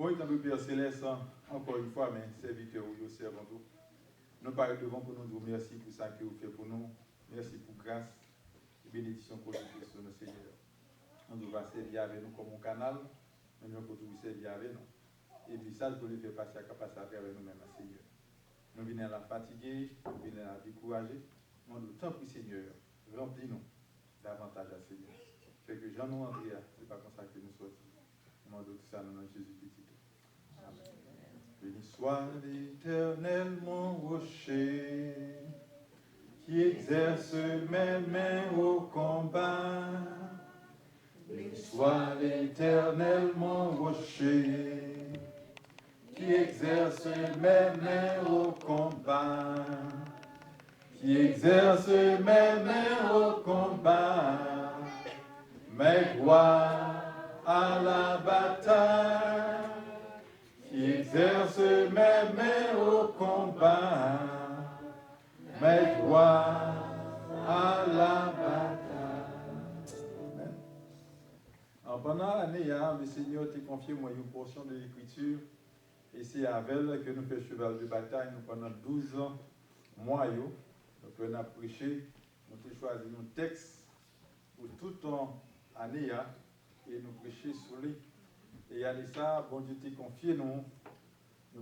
Bon, étant que Père Céleste, encore une fois, mais serviteur ou servant tout. Nous parlons devant pour nous dire merci pour ça que vous faites pour nous. Merci pour grâce et bénédiction pour nous sur nos Seigneur. Nous devons servir avec nous comme un canal, mais nous devons servir avec nous. Et puis ça, je peux le faire passer à travers nous-mêmes, Seigneur. Nous venons à la fatiguer, nous venons à la décourager. Nous devons tant pis, Seigneur, remplis-nous davantage à Seigneur. Fait que Jean nous André, c'est pas comme ça que nous sortons. Nous demandons tout ça dans le nom de Jésus petit. Amen. Béni soit l'Éternel, mon rocher, qui exerce mes mains au combat. Béni soit l'Éternel, mon rocher, qui exerce mes mains au combat. Qui exerce mes mains au combat. Mes gloires à la bataille. Qui exerce mes mains au combat, mes gloires à la bataille. Amen. Pendant l'année, le Seigneur t'a confié moi une portion de l'Écriture, et c'est avec elle que nous faisons cheval de bataille nous pendant 12 mois. Donc on a prêché, nous avons choisi un texte pour toute l'année, et nous prêcher sur lui. Et à ça, bon Dieu t'a confié nous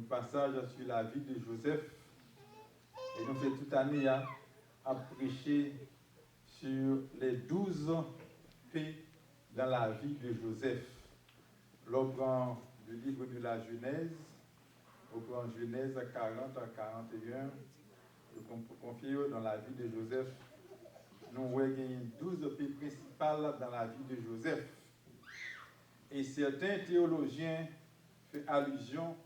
passage sur la vie de Joseph. Et nous faisons toute l'année à prêcher sur les 12 paix dans la vie de Joseph. Lors du livre de la Genèse, au grand Genèse 40 à 41, nous confions dans la vie de Joseph. Nous voyons 12 paix principales dans la vie de Joseph. Et certains théologiens font allusion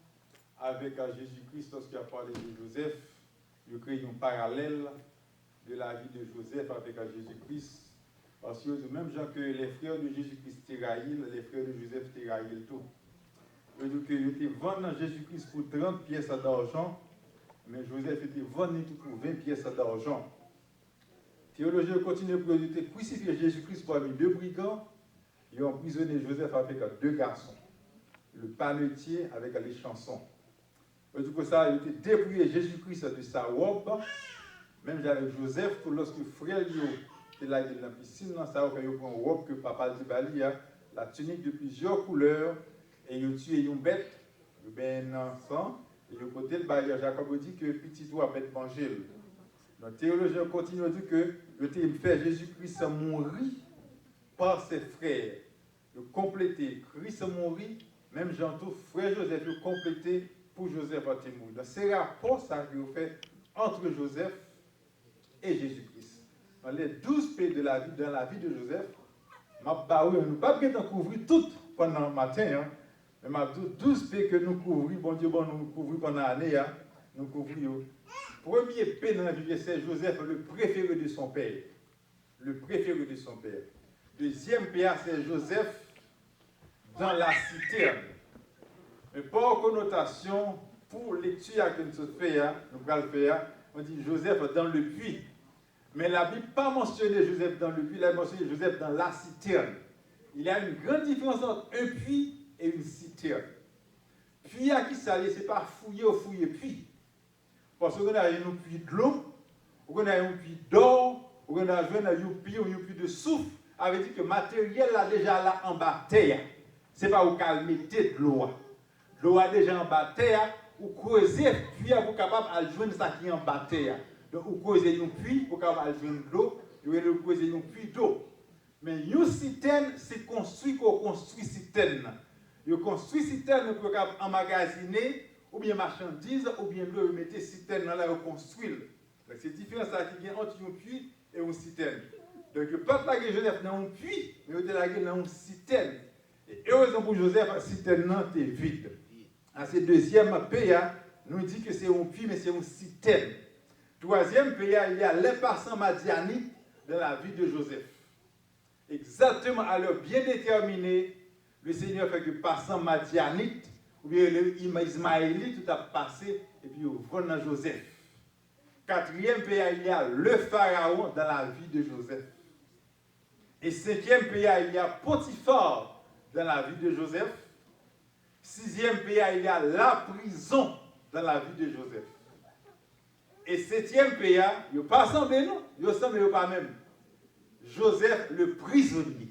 avec Jésus-Christ lorsqu'il a parlé de Joseph. Ils créent un parallèle de la vie de Joseph avec Jésus-Christ. Parce que même gens que les frères de Jésus-Christ tiraillent, les frères de Joseph tiraillent tout. Ils disent qu'ils étaient vendus Jésus-Christ pour 30 pièces d'argent, mais Joseph était vendu pour 20 pièces d'argent. Les théologiens continuent pour crucifier Jésus-Christ parmi 2 brigands. Ils ont emprisonné Joseph avec 2 garçons, le panetier avec les chansons. Du coup, ça a été dépouillé Jésus-Christ de sa robe, même avec Joseph, pour lorsque frère était là dans la piscine, ça a fait une robe que papa dit bali, la tunique de plusieurs couleurs, et ils ont tué une bête, un enfant, et le côté le bailleur Jacob dit que petit doigt peut manger. Donc, théologien continue à dire que le fait Jésus-Christ mourir par ses frères. De compléter, Christ mourit, même Jean-Tout, frère Joseph, de compléter pour Joseph à témoin. Donc c'est rapport ça que vous faites entre Joseph et Jésus-Christ. Dans les 12 paix de la vie, dans la vie de Joseph, nous ne pas bien couvrir toutes pendant le matin, mais 12 paix que nous couvrons, bon Dieu, nous couvrons pendant l'année, nous couvrons. Premier paix dans la vie, c'est Joseph, le préféré de son père. Le préféré de son père. Deuxième paix, c'est Joseph dans la citerne. Mais pas connotation pour lecture que nous allons faire, on dit Joseph dans le puits. Mais la Bible n'a pas mentionné Joseph dans le puits, elle a mentionné Joseph dans la citerne. Il y a une grande différence entre un puits et une citerne. Puits à qui ça, c'est pas fouiller ou fouiller puits. Parce qu'on a un puits de l'eau, on a un puits d'or, on a un puits de souffle, avait dit que le matériel là déjà là en bas terre. Ce n'est pas où calmer de l'eau. L'eau a déjà en bas terre, ou creuser puis pour capable de joindre ça qui est en bas terre. Donc ou creuser un puits pour capable de joindre l'eau, ou creuser un puits d'eau. Mais une citerne c'est construit qu'on construit citerne. Vous construit citerne pour capable emmagasiner ou bien marchandises ou bien le mettre citerne là et construire. Donc c'est différent ça qui vient entre un puits et une citerne. Donc il pas la Joseph dans un puits, mais il la dans une citerne. Et heureusement pour Joseph, la citerne est vide. À ce deuxième pays, nous dit que c'est un puits, mais c'est une citerne. Troisième pays, il y a les passants madianites dans la vie de Joseph. Exactement à l'heure bien déterminée, le Seigneur fait que passants madianites, ou bien les Ismaélites, tout a passé, et puis au vent dans Joseph. Quatrième pays, il y a le Pharaon dans la vie de Joseph. Et cinquième pays, il y a Potiphar dans la vie de Joseph. 6e PA, il y a la prison dans la vie de Joseph. Et 7e PA, il n'y a pas semblé, non? Il n'y a pas même. Joseph le prisonnier.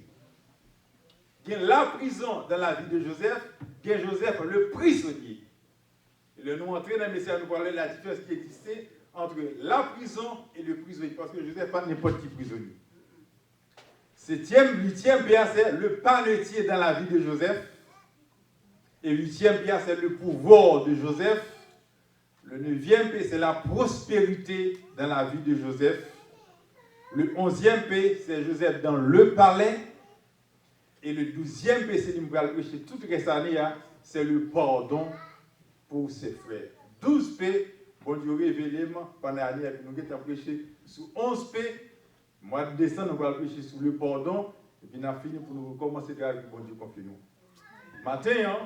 Il y a la prison dans la vie de Joseph, il y a Joseph le prisonnier. Et le nous entrer dans le message, nous parler de la différence qui existait entre la prison et le prisonnier. Parce que Joseph n'est pas n'importe qui prisonnier. 7e, 8e PA, c'est le panetier dans la vie de Joseph. Et 8e PA, c'est le pouvoir de Joseph. Le 9e P, c'est la prospérité dans la vie de Joseph. Le 11e P, c'est Joseph dans le palais. Et le 12e P, c'est nous allons prêcher toute cette année, c'est le pardon pour ses frères. 12 P, bon Dieu révélé pendant l'année, nous avons prêché sur 11 P. Mois de décembre, nous allons prêcher sur le pardon. Et puis nous avons fini pour nous recommencer à travailler avec bon Dieu confie nous. Matin,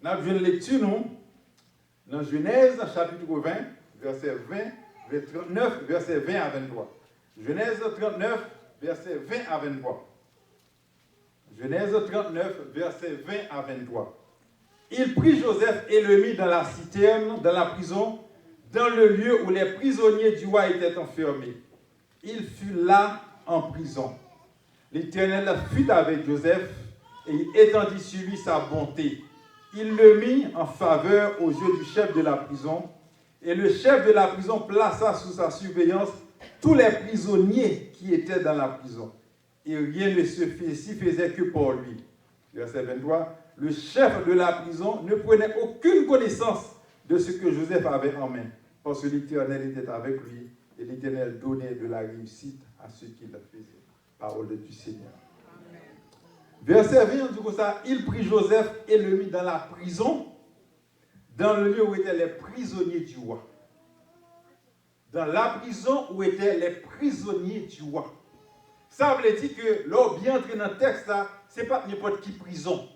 nous avons une lecture, nous. Dans Genèse, chapitre 20, verset 39, verset 20 à 23. Genèse 39, verset 20 à 23. Genèse 39, verset 20 à 23. Il prit Joseph et le mit dans la citerne, dans la prison, dans le lieu où les prisonniers du roi étaient enfermés. Il fut là en prison. L'Éternel fut avec Joseph et il étendit sur lui sa bonté. Il le mit en faveur aux yeux du chef de la prison, et le chef de la prison plaça sous sa surveillance tous les prisonniers qui étaient dans la prison. Et rien ne s'y faisait que pour lui. Verset 23, le chef de la prison ne prenait aucune connaissance de ce que Joseph avait en main, parce que l'Éternel était avec lui, et l'Éternel donnait de la réussite à ceux qui le faisaient. Parole du Seigneur. Verset 20, du coup ça, il prit Joseph et le mit dans la prison, dans le lieu où étaient les prisonniers du roi. Dans la prison où étaient les prisonniers du roi. Ça veut dire que, là, bien entré dans le texte, ce n'est pas n'importe qui prison.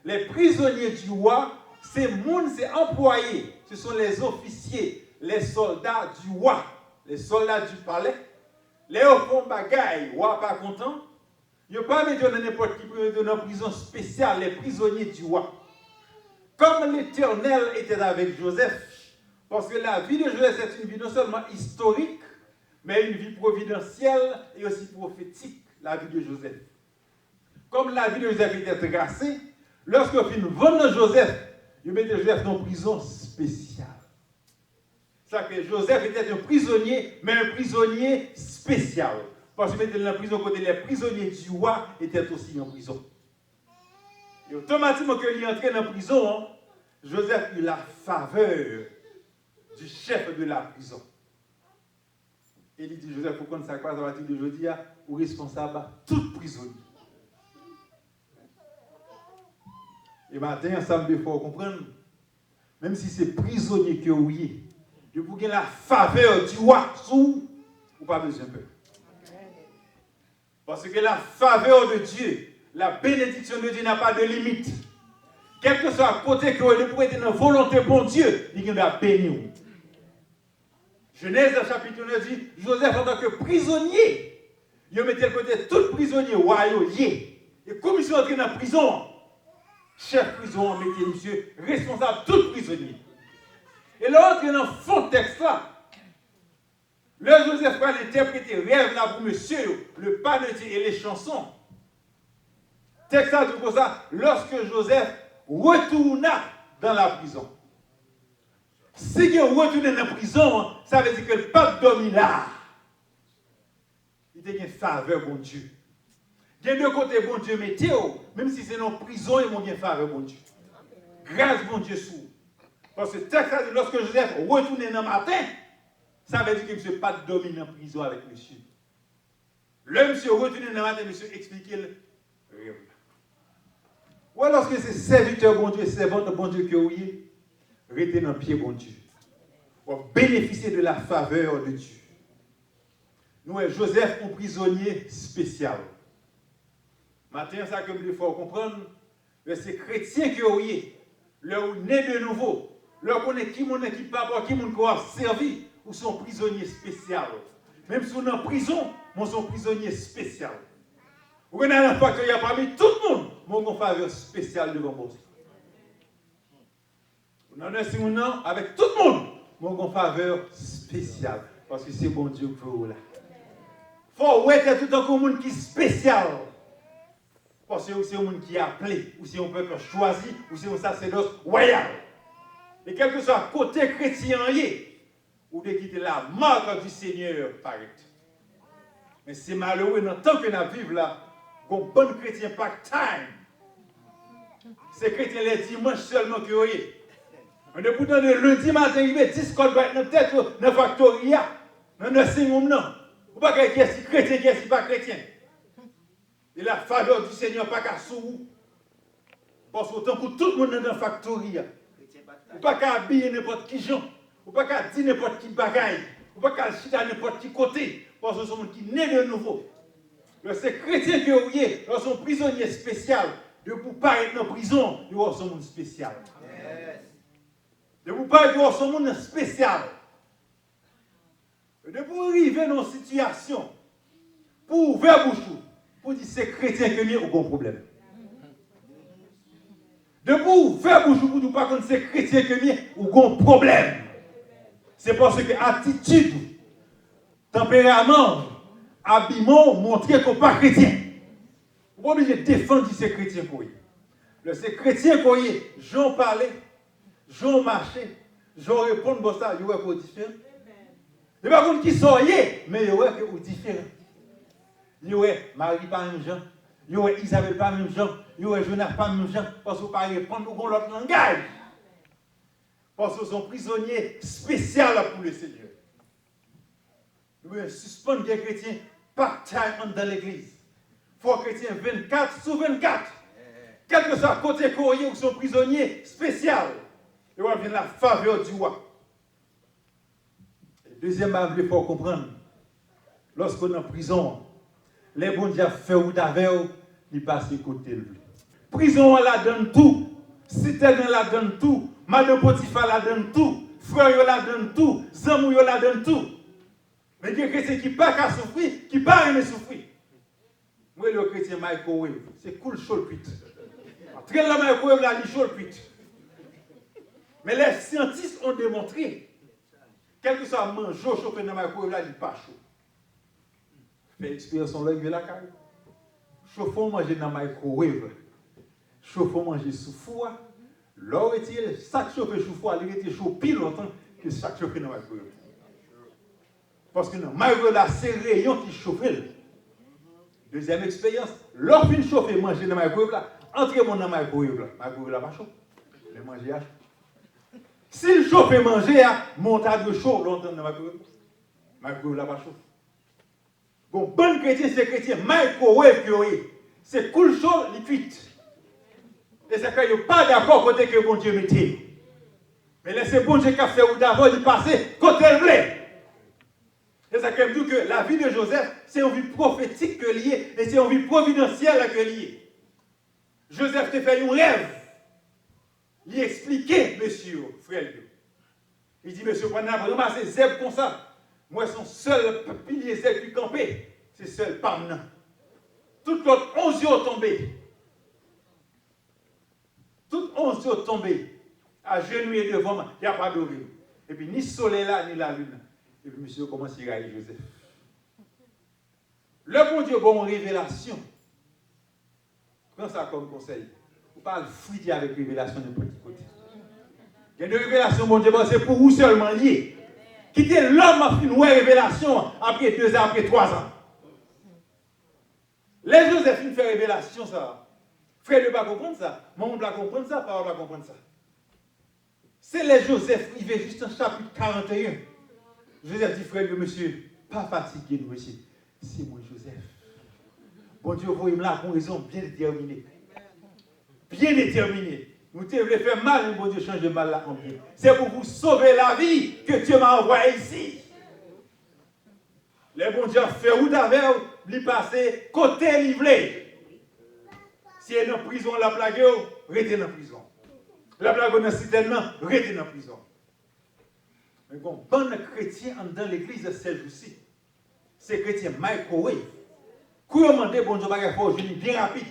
Les prisonniers du roi, c'est employés. Ce sont les officiers, les soldats du roi, les soldats du palais. Les font bagaille, le roi pas content. Il n'y a pas mis dans n'importe qui dans une prison spéciale, les prisonniers du roi. Comme l'Éternel était avec Joseph, parce que la vie de Joseph, c'est une vie non seulement historique, mais une vie providentielle et aussi prophétique, la vie de Joseph. Comme la vie de Joseph était tracée, lorsque fin vendre Joseph, il mettait Joseph dans une prison spéciale. Ça que Joseph était un prisonnier, mais un prisonnier spécial. Parce qu'il était dans la prison côté les prisonniers du roi étaient aussi en prison. Et automatiquement qu'il est entré dans la prison, Joseph eut la faveur du chef de la prison. Et il dit, Joseph, pour qu'on ça quoi, ça va dire aujourd'hui, ou responsable à tout prisonnier. Et maintenant, ensemble, il faut comprendre, même si c'est prisonnier que vous êtes, vous pouvez la faveur du roi sous, ou pas besoin de peur. Parce que la faveur de Dieu, la bénédiction de Dieu n'a pas de limite. Quel que soit le côté que vous pouvez être dans la volonté de bon Dieu, il va bénir. Genèse chapitre 9 dit, Joseph en tant que prisonnier, il mettait le côté tout prisonnier royaux. Et comme ils sont entrés dans la prison, chef prison mettait monsieur responsable de tout prisonnier. Et là, on est dans le fond de texte là. Le Joseph va interpréter rêve là pour monsieur, le panetier et les chansons. Texte ça dit comme ça, lorsque Joseph retourna dans la prison. Si il retourne dans la prison, ça veut dire que le pape dormi là. Il a une faveur, bon Dieu. Il y a deux côtés, bon Dieu, météo, même si c'est dans la prison, il y a une faveur, bon Dieu. Grâce, bon Dieu, sous. Parce que texte ça dit, lorsque Joseph retourne dans le matin, ça veut dire que monsieur pas domine en prison avec monsieur. Le monsieur retourne dans le matin, monsieur expliquez le rêve. Ou alors que c'est serviteur bon Dieu, servante bon Dieu que vous êtes, restez dans le pied bon Dieu. Pour bénéficier de la faveur de Dieu. Nous, Joseph, un prisonnier spécial. Maintenant, ça comme il faut comprendre, c'est chrétien que vous êtes, le né de nouveau, le connaît qui mon équipe pas qui mon corps servi, ou son prisonnier spécial. Même si on est en prison, moi son prisonnier spécial. Vous connaissez la fois qu'il y a parmi tout le monde, mon faveur spéciale devant moi. Nous avons avec tout le monde, mon faveur spéciale. Parce que c'est bon Dieu pour vous là. Il faut être tout un monde qui est spécial. Parce que c'est un monde qui est appelé, ou c'est un peuple choisi, ou c'est un sacerdoce royal. Et quel que soit côté chrétien, ou de quitter la marque du Seigneur, paraît. Mais c'est malheureux, dans le temps que nous vivons là, qu'on bon chrétien part-time. Ces chrétiens les dimanches seulement que vous voyez. On est pourtant le lundi matin, il met 10 codes dans la tête, dans la factoria, dans le signe non. Ou pas qu'il y ait chrétien, qui est pas chrétien. Et la faveur du Seigneur pas qu'à sous. Parce qu'autant que tout le monde est dans la factoria. Ou pas qu'à habiller n'importe qui gens. Ou pas qu'à dire n'importe qui bagaille. Ou pas qu'à chiter à n'importe qui côté. Parce que c'est un monde qui naît de nouveau. C'est chrétien que vous voyez, ils sont prisonniers spéciaux. De vous paraître dans la prison, ils sont un monde spécial. De vous paraître dans un monde spécial. De vous arriver dans une situation pour ouvrir bouche, pour dire c'est chrétien que nous avons un problème. De vous ouvrir bouche pour dire pas que c'est chrétien que nous avons un problème. C'est parce que attitude, tempérament, habillement montrent qu'on n'est pas chrétien. Vous êtes obligé de défendre ces chrétiens pour eux. Ces chrétiens pour eux, j'en parlais, j'en marchais, j'en réponds pour ça, ils sont différents. Il n'y a pas de qui sont mais ils sont différents. Ils sont Marie pas même gens, ils sont Isabelle pas même gens, ils sont Jonas pas même gens, parce qu'ils ne peuvent pas répondre pour l'autre langage. Parce qu'ils sont prisonniers spéciaux pour le Seigneur. Nous devons suspendre les chrétiens part-time dans l'église. Il faut chrétiens 24 sur 24. Quel que soit côté courrier ou son prisonnier spécial. Et on vient la faveur du roi. Deuxième il faut comprendre. Lorsqu'on est en prison, les bons dieux fait ou d'aveu, ils passent côté de lui. Prison, la donne tout. Citerne, la donne tout. Madame Potiphar, la donne tout. Frère, la donne tout. Zamou, la donne tout. Mais il y a des chrétiens qui ne peuvent pas souffrir, qui ne peuvent pas souffrir. Moi, le chrétien microwave, c'est cool chaud le pit. Très la microwave, là, il chaud le pit. Mais les scientifiques ont démontré, quel que soit manger chauffé dans la microwave, là, il n'est pas chaud. Fait expérience, on l'a vu la caille. Chauffons manger dans la microwave. Chauffons manger sous four. L'or retiré, chaque chauffé sous four, il était chaud pile longtemps que chaque chauffé dans la microwave. Parce que dans la microwave, là, c'est le rayon qui chauffe. Deuxième expérience, l'or fin chauffer, manger dans la microwave, là, entrez dans la microwave, là. La microwave, là, pas chaud. Le manger à chaud. Si le chauffe et manger, montage de chaud, longtemps dans la microwave. La microwave, là, pas chaud. Bon, bon chrétien, c'est chrétien, microwave, c'est cool chaud, il cuit. Et c'est qu'il n'y a pas d'accord côté que bon Dieu mettait. Mais laissez bon Dieu qui a fait ou d'abord, il passait côté le blé. Et ça me dit que la vie de Joseph, c'est une vie prophétique que liée, et c'est une vie providentielle que liée. Joseph te fait un rêve. Il expliquait, monsieur, frère. Il dit, monsieur, pendant que vous ramassez zèbre comme ça, moi, son seul pilier zèbre qui campé, c'est seul Pamna. Tout l'autre 11 jours tombé. Tout 11 jours tombé. À genouiller devant moi, il n'y a pas de rive. Et puis, ni soleil là, ni la lune. Et puis, monsieur commence à railler Joseph. Le bon Dieu, bon révélation. Prends ça comme conseil. Vous parlez fouiller avec révélation de petit côté. Il y a une révélation, bon Dieu, c'est pour vous seulement lié. Quittez l'homme a fait une révélation après 2 ans, après 3 ans. Les Joséphine fait révélation, ça. Frère ne pas comprendre ça. Maman ne pas comprendre ça, parole ne pas comprendre ça. C'est les Joseph, il va juste en chapitre 41. Joseph dit, frère de monsieur, pas fatigué, nous, monsieur. C'est moi, Joseph. Bon Dieu, vous me là pour une raison bien déterminée. Bien déterminée. Vous voulez faire mal, mais bon Dieu change de mal là en bien. C'est pour vous sauver la vie que Dieu m'a envoyé ici. Les bon Dieu fait où d'avec, lui passer côté livré. Si elle est en prison, la plague, restez dans la prison. La plague dans le citernement, restez dans la prison. Mais bon, bon chrétien dans l'église, c'est aussi. C'est chrétien microwave. Comment demander bon Dieu bagaille pour aujourd'hui bien rapide.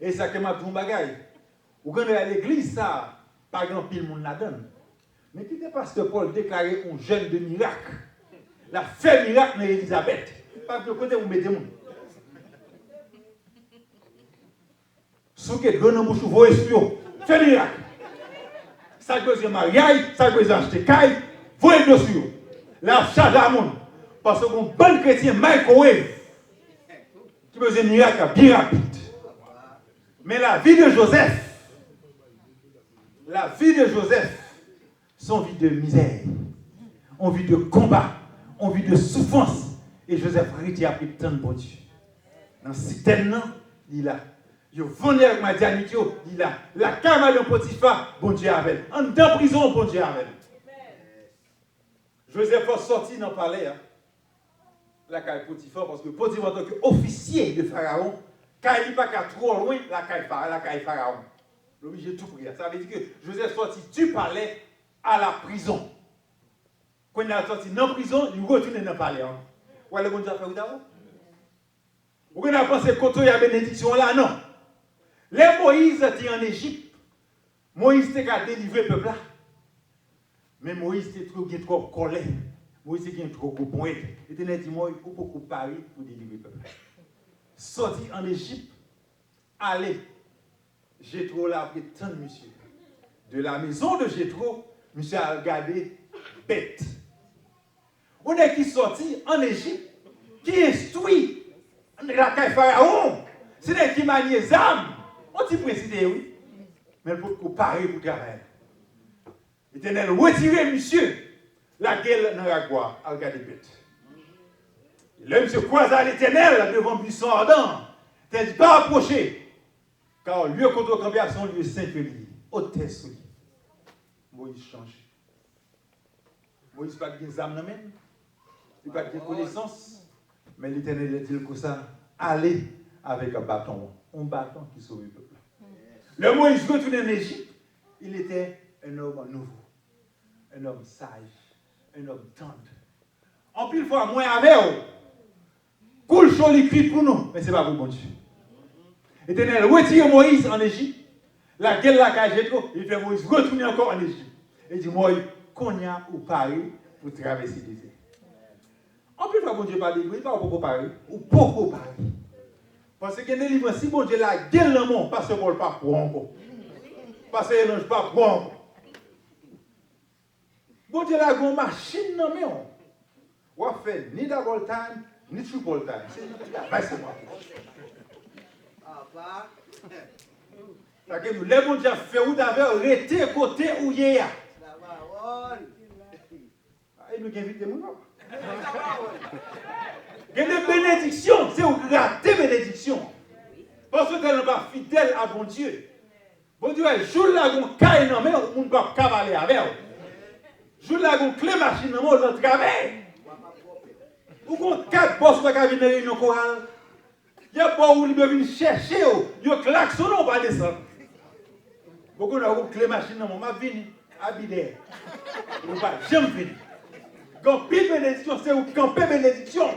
Et ça que m'a dit bagaille. Vous connaissez à l'église ça, pas grand pile monde la donne. Mais qui était pasteur Paul déclaré un jeune de miracle. La fait miracle dans Élisabeth. Pas de côté où mettez monde. Sous que donne bouche vos espions. Fait miracle. Ça que besoin mariage, ça que besoin acheter caille, voyez dessus. La charge à monde. Parce qu'un bon chrétien microwave qui besoin de miracle bien rapide. Mais la vie de Joseph, son vie de misère, on vit de combat, on vit de souffrance. Et Joseph a pris tant de bon Dieu. Dans citerne, il a. Je venais avec ma dignité, il a. La caméra de Potiphar, bon Dieu avec. En dans prison, bon Dieu avec. Joseph a sorti dans le palais, la caille Potiphar, parce que Potiphar, en tant qu'officier de Pharaon, quand il n'est pas trop loin, la caille Pharaon. L'obligé de tout prier. Ça veut dire que Joseph sorti du palais à la prison. Quand il est sorti dans la prison, il retourne dans le palais. Vous allez vous dire, vous avez pensé que il y a bénédiction là? Non. Les Moïse étaient en Égypte. Moïse était qu'à délivrer le peuple là. Mais Moïse était trop colère. Moïse était trop bon. Il était dit, moi, il faut beaucoup parler pour délivrer le peuple. Sorti en Égypte, allez. Jétro l'a pris tant de monsieur. De la maison de Jétro, monsieur a regardé bête. On est qui sorti en Égypte, qui instruit la caille Pharaon. C'est des qui manient les âmes. On dit préciser, oui. Mais pour parer pour travailler. L'Éternel retirer monsieur. La gueule dans la gloire, à regarder bête. Le monsieur croisa l'Éternel devant le buisson ardent. Il dit pas approcher. Car lieu contre campé à son lieu saint que lui. Hôtesse lui. Moïse change. Moïse pas de âme même. Il pas de connaissance. Mais l'Éternel a dit comme ça. Allez avec un bâton qui sauve le peuple. Le Moïse retourne en Égypte. Il était un homme nouveau. Un homme sage. Un homme tendre. En pile fois, moi avec vous. Cool chaud l'écrit pour nous. Mais ce n'est pas pour bon Dieu. L'Éternel retire Moïse en Égypte. La gueule la cage trop. Il fait Moïse retourner encore en Égypte. Il dit Moïse, qu'on y a ou Paris pour traverser le désert. En plus, bon Dieu parle, il ne parle pas pour Paris. Ou pour Paris. Parce que les livres, si bon Dieu la gueule dans le monde, parce que ne pas pour encore. Parce qu'il ne pas pour encore. Bon Dieu la une machine dans le monde. On fait ni double time, ni triple time. C'est moi. Parce que nous, les bons Dieu fait où d'abord, rester côté où il y a. Et nous invitons les gens. Il y a des bénédictions, c'est où gratter bénédiction. Parce que tu n'es pas fidèle à bon Dieu. Bon Dieu, jour là, on caille dans main, on ne peut pas cavaler avec. Jour là, on clé machine dans main, on travaille. Ou qu'on 4 boss qui viennent dans réunion chorale. Il y a pas où ils viennent chercher, ils klaxonnent, on va descendre. Beaucoup de clé machine dans main, je viens habiller. On ne va jamais venir. Quand pile bénédiction, c'est où camper bénédiction.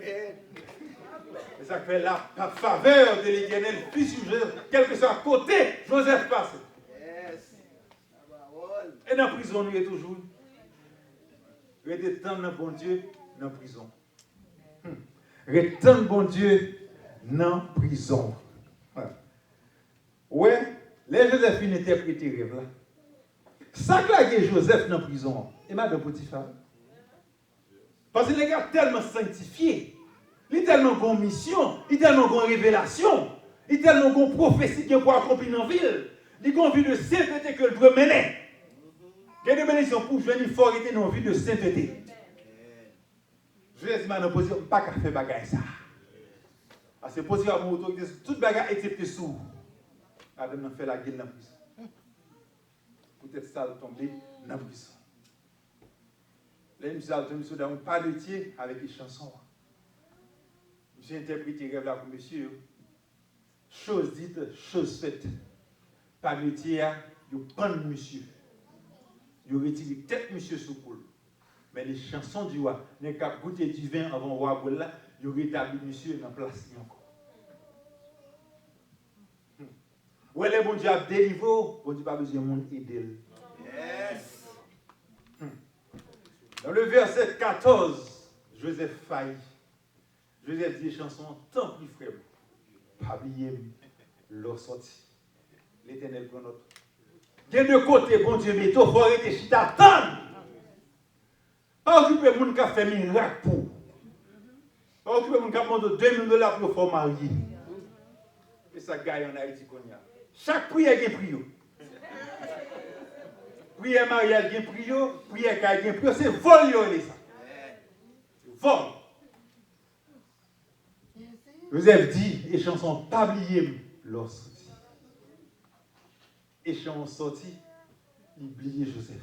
Et ça fait la faveur de l'Éternel, puis sur Joseph, quel que soit côté, Joseph passe. Et dans la prison, il est toujours. Il est tant de bon Dieu dans la prison. Il est tant de bon Dieu dans la prison. Ouais, les Joséphines interprétent les rêves là. Ça que Joseph dans la prison, et Madame Potiphar. Parce que les gars tellement sanctifiés, ils tellement bon mission, ils tellement bon révélation, ils tellement bon prophétie qui pour accomplir dans la ville, ils ont vie de sainteté que le doit mener. Il y a des bénédictions pour venir forter dans la vie de sainteté. Je vais dire Madame Potiphar, pas qu'à faire bagaille ça. Parce que Potiphar mon autorité sur toute bagaille excepté sous. Madame n'a fait la gueule dans la prison. Peut-être ça va tomber dans la prison. Là, monsieur a tombé sur un pas de tiers avec les chansons. Monsieur interprète les rêves là pour monsieur. Chose dite, chose faite. Pas de tiers, il prend monsieur. Il retire tête monsieur sous poule. Mais les chansons du roi, n'est qu'à goûter du vin avant le roi pour là, il rétablit monsieur dans la place encore. Où est le bon Dieu a délivré, bon Dieu pas besoin de monde aider. Yes. Dans le verset 14, Joseph faillit. Joseph dit chanson tant plus frère. Pas oublier leur sortie. L'Éternel prend notre. De deux côtés, bon Dieu, mais il faut arrêter chita tant. Pas occuper moun qui a fait miracle pour. Pas occuper moun qui a demandé $2 000 pour faire marier. Et ça gagne en Haïti qu'on y a. Chaque prière est prière. Prière mariage est prière, prière caille est prière, c'est vol ça. Vol. Joseph dit, et chanson pas oublier leur sortie. Et chanson sorti, il oubliait Joseph.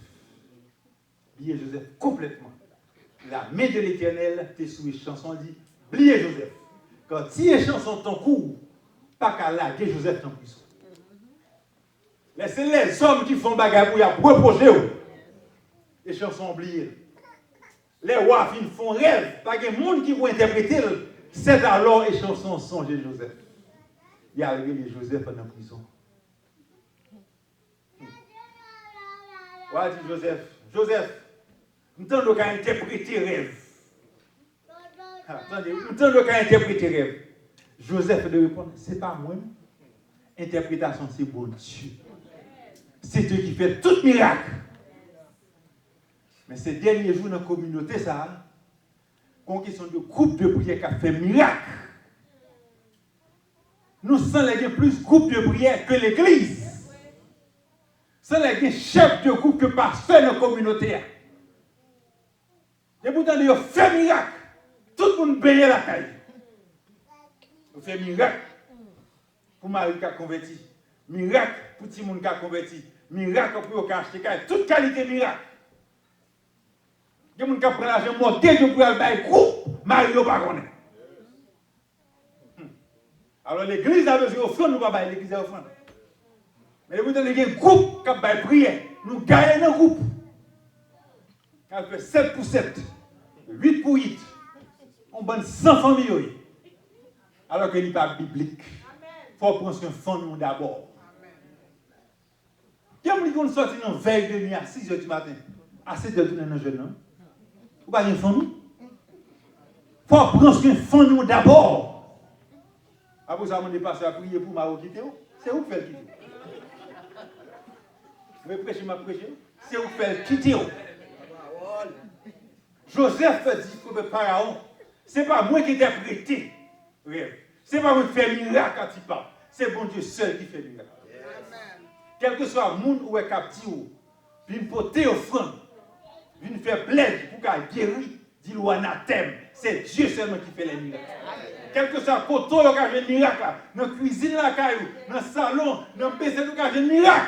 Oublier Joseph complètement. La main de l'Éternel, t'es sous les chansons, dit, oubliez Joseph. Quand si les chansons ton cours, pas qu'à laguer Joseph en prison. Laissez les hommes qui font bagarre pour y reprocher. Les chansons oubliées. Les rois font rêve, pas que monde qui vont interpréter. C'est alors les chansons songer Joseph. Il y a arrivé Joseph en prison. Voilà dit Joseph. Joseph, nous t'en qu'à interpréter rêve. Attendez, nous t'en qu'à interpréter rêve. Joseph de répondre, c'est pas moi. Interprétation, c'est bon Dieu. C'est Dieu qui fait tout miracle. Mais ces derniers jours dans la communauté, ça, quand question de groupe de prière qui a fait miracle, nous sommes plus groupe de prière que l'église. Sans les chefs de groupe que pasteur dans la communauté. Et pourtant, ils ont fait miracle. Tout le monde paye la caille. Ils ont fait miracle pour Marie qui a converti. Miracle pour tout le monde qui a converti. Miracle pour acheter caille. Toute qualité miracle. Il y a des gens qui prennent l'argent mortel pour aller faire un groupe. Marie n'a pas connu. Alors l'église a besoin d'offrande, nous ne pouvons pas l'église à offrande. Mais vous avez un groupe qui a prié. Nous gagnons un groupe. On fait 7 pour 7, 8 pour 8. On donne 100 familles. Alors que ce n'est pas biblique. Il faut prendre un fond d'abord. Qui a dit qu'on sortit dans veille de nuit à 6 h du matin? À 7 h du matin, dans jeune homme. Vous n'avez pas un fond? Il faut prendre un fond d'abord. Après ça, on est passé à prier pour Maro quitter. C'est où faire quitter? Vous prêchez ma prêcher? C'est où faire quitter. Joseph dit pour le pharaon, ce n'est pas moi qui ai interprété. Ce n'est pas moi qui fais miracle quand il parle. C'est bon Dieu seul qui fait miracle. Quel que soit le monde où est captif, puis il porter offrande, il faire plaisir pour qu'il guérir, dit-le anathème. C'est Dieu seulement qui fait les miracles. Quel que soit le côté où il y a un miracle, dans la cuisine, dans le salon, dans le PC, il y a un miracle.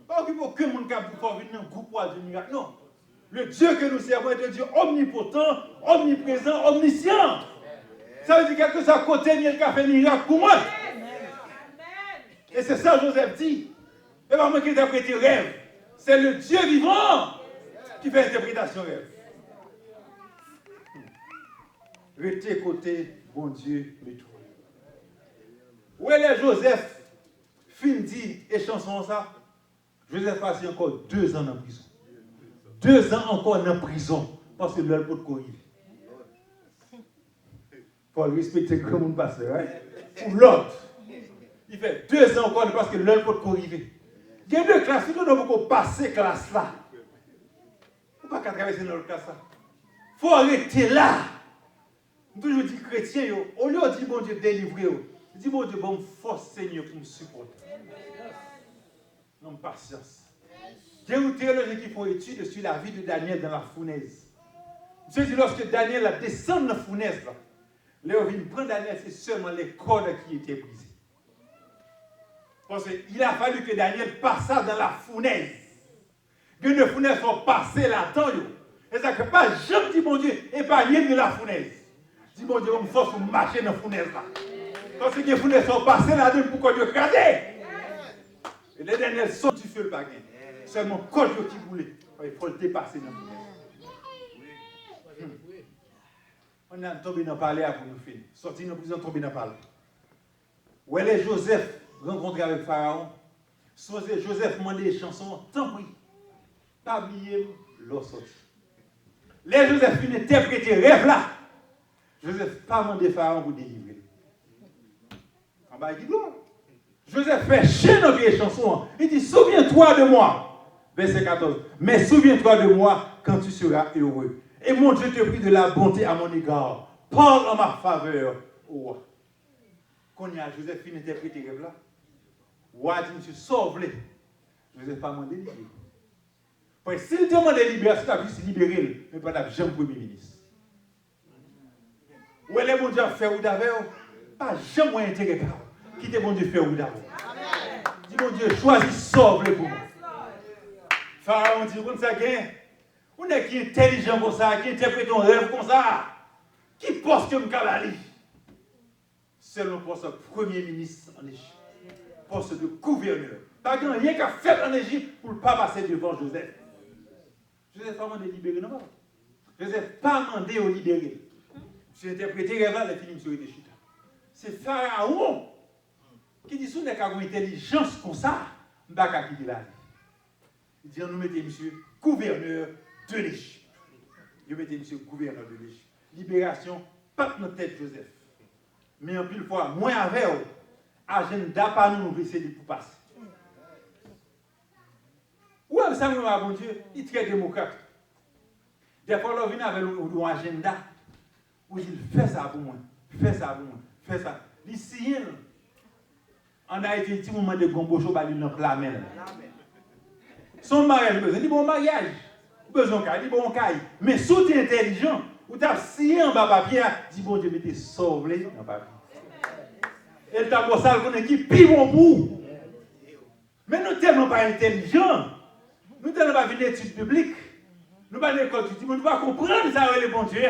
Pas qu'il faut que mon cap pour venir dans un groupe de miracles. Non. Le Dieu que nous servons est un Dieu omnipotent, omniprésent, omniscient. Ça veut dire quelque chose à côté, il y a fait miracle pour moi. Et c'est ça Joseph dit. Et pas moi qui interprète rêve. C'est le Dieu vivant qui fait interprétation rêve. Restez côté, bon Dieu, le tout. Où est le Joseph? Fin dit et chanson ça. Joseph passe encore 2 ans en prison. 2 ans encore en prison. Parce que l'heure pour courir. Il faut respecter comme on passe. Pour l'autre. Il fait 2 ans encore parce que l'heure pour courir. Il y a 2 classes. Si nous devons passer classe là. Il ne faut pas traverser notre classe là. Il faut arrêter là. Je toujours dis chrétien, au lieu de dire bon Dieu délivrer, je dis bon Dieu, bon force Seigneur pour me supporter. Non, patience. Il y a une théologie qui font étude sur la vie de Daniel dans la fournaise. Je dis lorsque Daniel a descendu dans la fournaise, là, vient prendre Daniel, c'est seulement les cordes qui étaient brisées. Parce qu'il a fallu que Daniel passe dans la fournaise. Que les fournaises sont passées là-dedans. Et ça ne peut pas jamais dire, bon Dieu, épargner de la fournaise. Dis, bon Dieu, on me force pour marcher dans la fournaise là. Parce que les fournaises sont passées là-dedans pour qu'on Dieu crade. Et les dernières sont du feu le baguette. Seulement quand Dieu qui voulait, il faut le dépasser dans la fournaise. On a tombé dans le palais pour nous finir. Sorti dans la prison, tombé dans le palais. Où est Joseph? rencontré avec Pharaon, Joseph demandait des chansons, tant pis, pas oublier leur sortie. Les Joseph finit interpréter rêve là. Joseph pas demandé Pharaon pour délivrer. En bas, il dit non. Joseph fait chier dans les chansons. Il dit, souviens-toi de moi. Verset 14. Mais souviens-toi de moi quand tu seras heureux. Et mon Dieu te prie de la bonté à mon égard. Parle en ma faveur, au roi. Quand il y a Joseph finit interpréter rêve là. Roi dit, monsieur, sauve-les. Joseph pas demandé de libérer. Parce que s'il demande de libérer, c'est à se libérer, mais pas jamais premier ministre. Où est-ce que mon Dieu a fait ou d'avant? Pas jamais intérêt. Quittez mon Dieu faire ou d'avant. Dis mon Dieu, choisis, sauve-le pour moi. Pharaon dit, comme ça, on est qui est intelligent comme ça, qui interprète un rêve comme ça, qui pense que je me seulement poste de premier ministre en Égypte, poste de gouverneur. Pas rien qu'à faire en Égypte pour ne pas passer devant Joseph. Joseph pas demandé de libérer, non? Joseph pas demandé de libérer. J'ai interprété rêve là, les films sur les chita. C'est Pharaon qui dit, si on n'a qu'à une intelligence comme ça, on ne va pas quitter la vie. Il dit, nous mettez monsieur gouverneur de l'Égypte. Nous mettez monsieur gouverneur de l'Égypte. Libération, pas de notre tête Joseph. Mais en plus fois, moins avec eux, agenda pas nous essayer pour passer. Où est-ce que ça, mon Dieu, il est très démocrate. Des fois, on vient avec un agenda où il fait ça pour moi, fait ça pour moi, fait ça. Ici, en Haïti, il y a un moment de gombocho, il y a la main. Son mariage, il dit bon mariage, besoin de il bon caille. Mais si tu es intelligent, ou tu as scié en bas papier, dis bon Dieu, mettez sauvé dans papier. Et tu as pour ça qu'on est qui pire bon bout. Mais nous ne sommes pas intelligents. Nous ne sommes pas une étude publique. Nous ne sommes pas une école, nous ne pouvons pas comprendre ça avec le bon Dieu.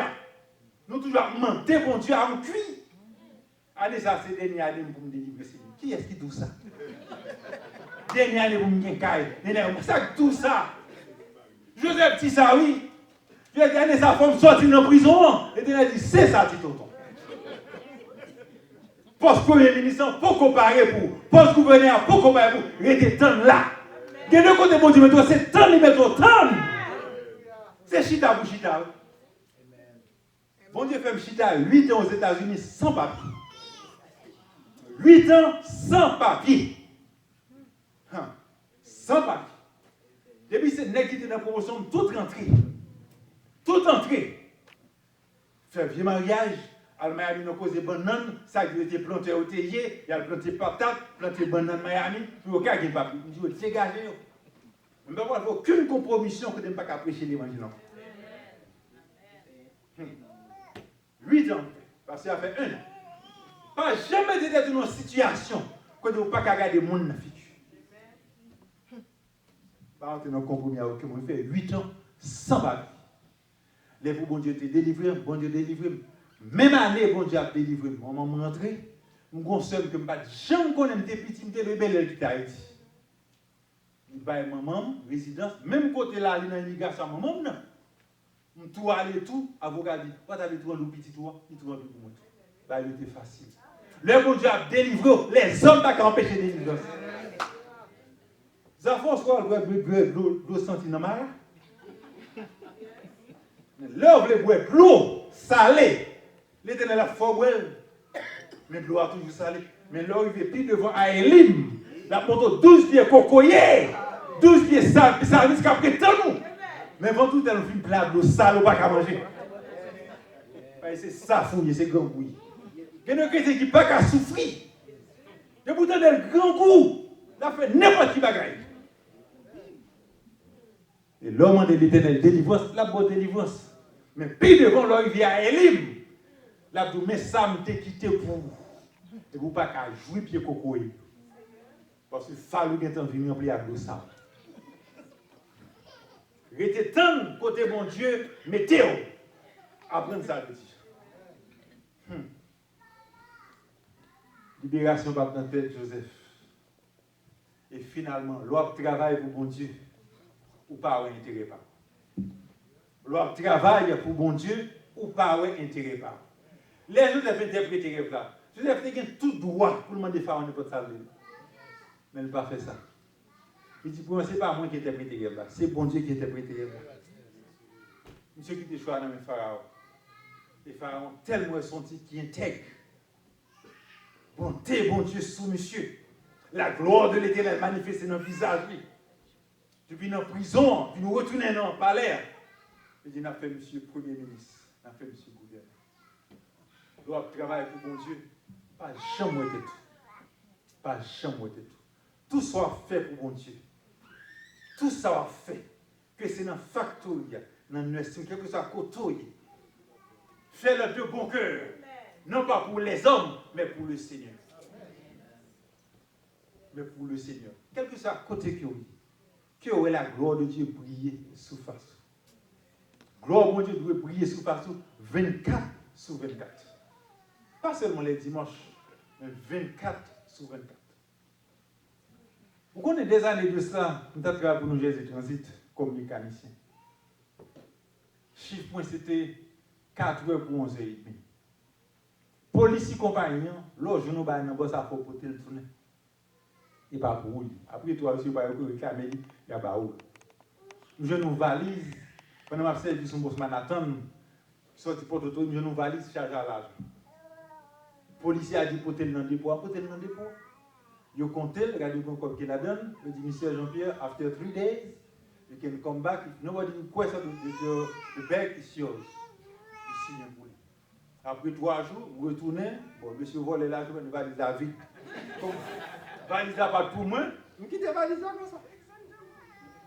Nous toujours mentir bon Dieu à un cuit. Allez, ça c'est dernier année pour me délivrer. Qui est-ce qui dit ça? Dernier année pour me dire ça tout ça. Joseph dit ça, oui. Je vais gagner sa femme sortir de la prison. Et il a dit, c'est ça, dit tonton. Post-premier ministre, pour comparer pour. Post-gouverneur, pour comparer pour. Il était temps là. De deux côtés, mon Dieu, mais toi, c'est temps, il met ton temps. C'est chita pour chita. Bon Dieu fait chita 8 ans aux États-Unis sans papier. 8 ans sans papier. Sans papier. Depuis cette nègre qui était dans la promotion, toute rentrée. Toute entrée. Fait vieux mariage, à Miami, nous causé banane, ça qui était planté au théier, il a planté patate, planté banane Miami, puis au cas il n'y a pas de papier. Je dis, dégagez. Je ne vais pas aucune compromission que je ne pas prêcher l'évangile. 8 ans, parce que ça fait 1 an. Pas jamais été dans une situation que vous ne pouvez pas regarder le monde dans la future. Pas entrer dans un compromis avec moi. Il fait 8 ans sans papier. Les pour bon Dieu te délivrer, bon Dieu délivrer. Même année, bon Dieu a délivré. Moi, je suis rentré. Je suis seul que je ne jamais connais des petits, je suis rebelle qui Haïti. Je suis maman, résidence, même côté là, il y a une immigration à maman. Je suis tout allé tout, avocat dit, pas t'avais tout en petit toi, il trouve un peu pour moi. Bah, il était facile. Le bon Dieu a délivré, les hommes n'ont qu'à empêcher de délivrer. Ça fait quoi, l'eau sentie dans ma l'eau voulait boire l'eau salée. L'Éternel a fort mais l'eau a toujours salé. Mais l'eau il est plus devant Aélim. La porte 12 pieds cocoyer, 12 pieds sales, ça risque après tant nous. Mais avant tout, elle a fait une plat d'eau sale, on ne peut pas manger. C'est ça, fouille, c'est grand goût. Il y a des chrétiens qui ne peuvent pas souffrir. Et pourtant, il y a le grand goût. Il a fait n'importe qui bagaille. Et l'homme de l'Éternel délivrance, la bonne délivrance. Mais puis devant l'homme, il vient à Élim. Là, tout, mais ça me quitté pour vous. Et vous ne pouvez pas jouer pied cocoyer. Parce que Falou est venu remplir à l'eau sale. Restez tant côté bon Dieu, mettez-vous. Apprendre ça, le dire. Libération par la tête, Joseph. Et finalement, l'homme travaille pour bon Dieu, ou pas intérêt pas. L'homme travaille pour bon Dieu, ou pas intérêt pas. Les Joseph interprétent là. Joseph a tout droit pour demander Pharaon n'importe ça. Mais il n'a pas fait ça. Il dit, pour ce n'est pas moi qui ai interprété le rêve là, c'est bon Dieu qui a interprété le rêve là. Monsieur qui était choisi dans le Pharaon. Et Pharaon, tellement senti qui intègre. Bonté, bon Dieu, sous monsieur. La gloire de l'Éternel manifestée dans le visage. Depuis dans la prison, puis nous retournons dans le palais. Il dit, n'a fait monsieur Premier ministre, n'a fait monsieur gouverneur. Nous avons travaillé pour bon Dieu. Pas jamais été tout. Pas jamais été tout. Tout soit fait pour bon Dieu. Tout ça va fait. Que c'est dans la factory, dans l'estime, quelque chose à côté. Fais-le de bon cœur. Non pas pour les hommes, mais pour le Seigneur. Mais pour le Seigneur. Quel que soit à côté que aurait la gloire de Dieu briller sous face. Gloire de Dieu doit briller sous face 24 sur 24. Pas seulement les dimanches, mais 24 sur 24. Vous connaissez des années de ça, nous avons travaillé pour nous Jésus Transit comme mécanicien. Chiffre point c'était 4 heures pour 11h30. Police compagnie, l'autre jour nous avons un boss pour le tourner. Il n'est pas pour lui. Après 3 heures, il va réclamer, il n'y a pas où. Nous avons une valise, pendant ma service, son boss Manhattan, sorti pour auto, nous avons une valise chargée à l'argent. Le policier a dit porter le dépôt, porter le dépôt. Il a compté, regardez comme qu'il a donné. Il dit, Monsieur Jean-Pierre, after 3 days, you can come back. If nobody questions the bag is yours. Il signe pour lui. Après 3 jours, vous retournez, bon, monsieur vole l'argent, il va la vie. Valise là pas pour moi, vous quittez la valise là comme ça.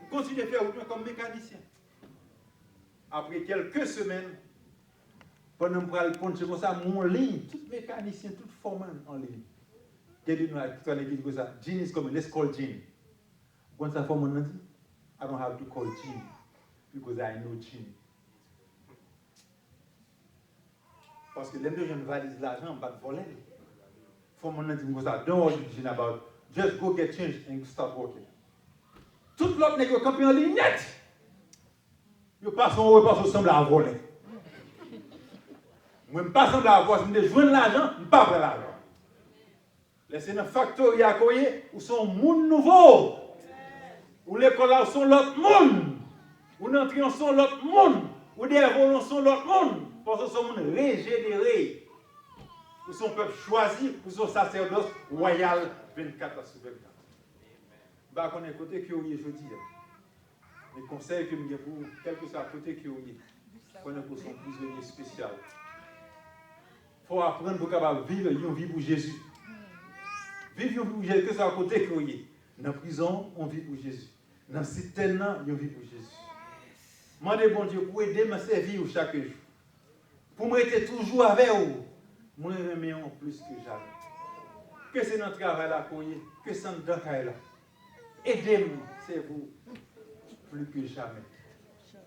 Vous continuez à faire comme mécanicien. Après quelques semaines, pendant que je prends comme ça, mon ligne, tout mécanicien, tout foreman en ligne. Quelqu'un qui dit ça, Gene is coming, let's call Gene. Quand ça foreman dit, I don't have to call Gene, because I know Gene. Parce que les deux jeunes valises l'argent, pas de voler. Foreman dit comme ça, don't worry Gene about, just go get changed and start working. Tout l'autre n'est que campé en ligne net. Je passe au repas, semble à voler. Moi, je ne passe pas à voler, je joindre l'argent, je ne pas prendre l'argent. Laissez dans factory à Koye, où sont monde nouveau. Où l'école là sont l'autre monde. Où l'entrée sont l'autre monde. Où des volants sont l'autre monde. Parce que sont monde régénéré. Où sont peuple choisi, où sont sacerdoce royal 24 sur 24. Bah qu'on est côté que je dis. Les conseils que je pour quel que soit côté que qu'on est pour son prisonnier spécial. Il faut apprendre pour capable vivre une vie pour Jésus. Vivre une vie pour Jésus, que ce soit à côté que dans la prison, on vit pour Jésus. Dans le citerne, on vit pour Jésus. Demandez bon Dieu pour aider à servir chaque jour. Pour me rester toujours avec vous. Moi, je m'aime plus que jamais. Que c'est notre travail là, que c'est notre travail là. Aidez-moi, c'est vous, plus que jamais.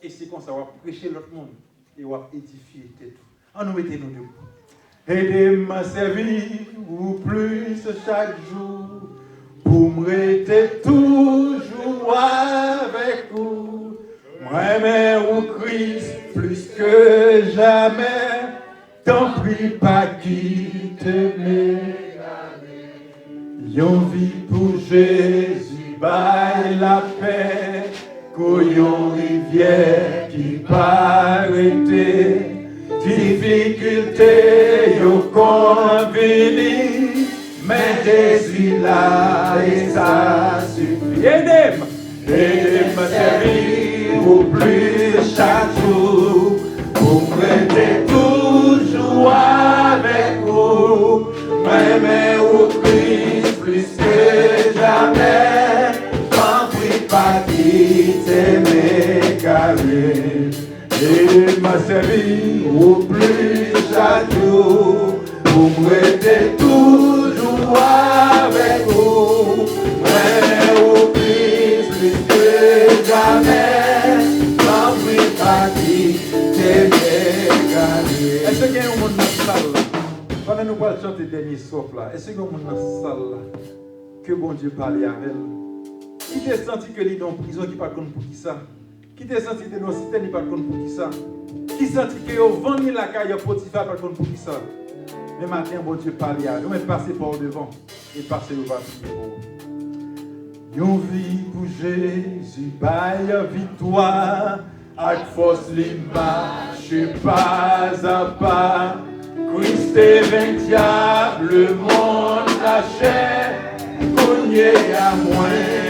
Et c'est comme ça, on va prêcher l'autre monde et on va édifier tout. On nous mettez nous debout. Aidez-moi à servir vous plus chaque jour, pour me rester toujours avec vous. Moi-même au Christ plus que jamais, t'en prie pas quitte-moi. Yon vie pour Jésus, baille la paix, qu'yon rivière qui paraît. Difficulté, yo conveni, mais Jésus là et ça suffit. Aidez-moi servir au plus chaque jour, pour rester toujours avec vous. Mais au Christ plus que jamais, t'en prie pas quitter mes carrés. Et m'a servi au plus chaque jour, pour me rester toujours avec vous. Mais au Christ plus que jamais, t'en prie pas quitter mes carrés. Est-ce qu'il y a un monde dans la salle? Pendant nous allons chanter le dernier souffle là, est-ce qu'il y a un monde dans la salle là, que bon Dieu parle avec elle? Qui t'a senti que l'île est en prison, qui pas contre pour qui ça? Qui t'a senti que nos cités n'est pas contre pour qui ça? Qui senti que au vendu la caille Potiphar pas contre pour qui ça? Mais maintenant bon Dieu parle avec nous, mais passez par devant et passez au bas. Yon vie pour Jésus, baille victoire. Ak force li marche pas à pas. Christ est vainqueur, le monde la chair, cogné à moins.